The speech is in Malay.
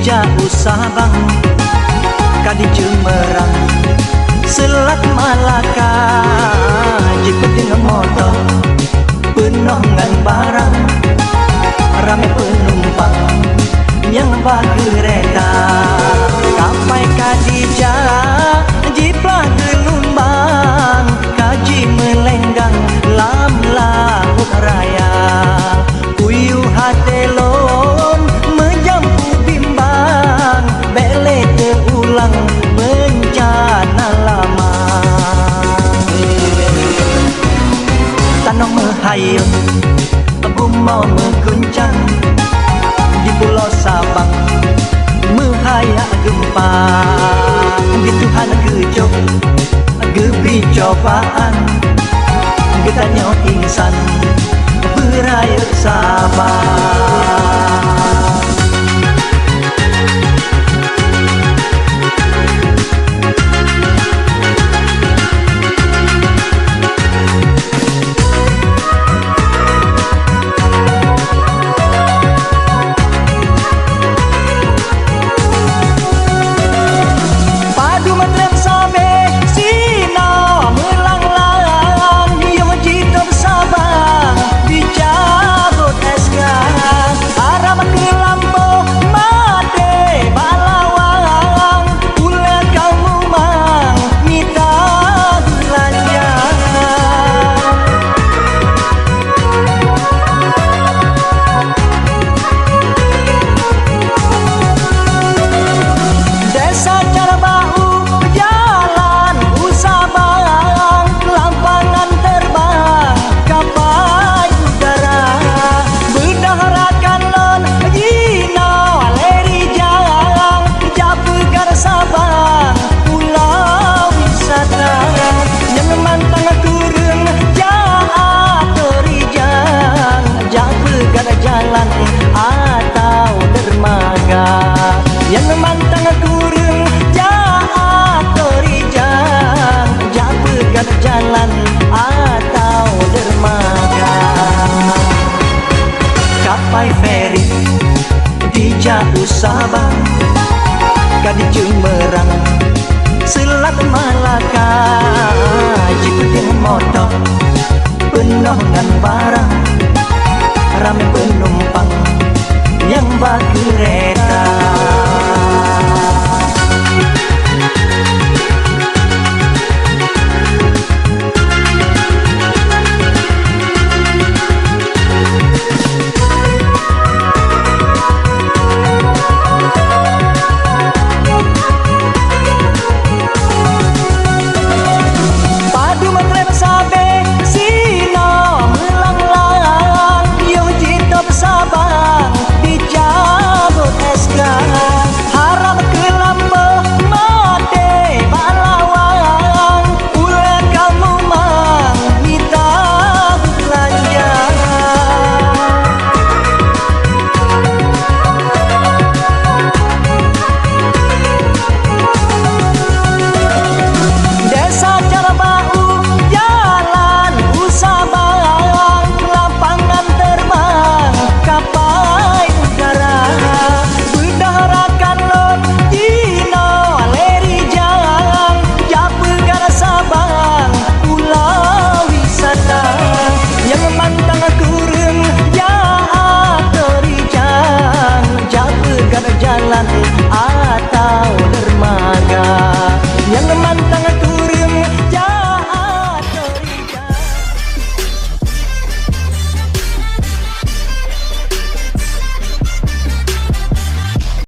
Jauh Sabang kadi Jemerang Selat Malaka jiput dengan motor penuh dengan barang ramai penumpang yang bagi kereta sampai Kadijah jiplah gelombang kaji melenggang lam laut raya puyuh hatelon ulang bencana lama tanah menghayung bumau mengguncang di pulau Sabang menghayat gempa di Tuhan kejok gebri cobaan getanya insan berair Sabang. Yang mantang kurung atau rijang jak pegat jalan atau dermaga kapai feri di Jauh Sabang kadi Jemerang Selat Malaka jiput dengan motor penuh dengan barang ramai penumpang yang bagi kereta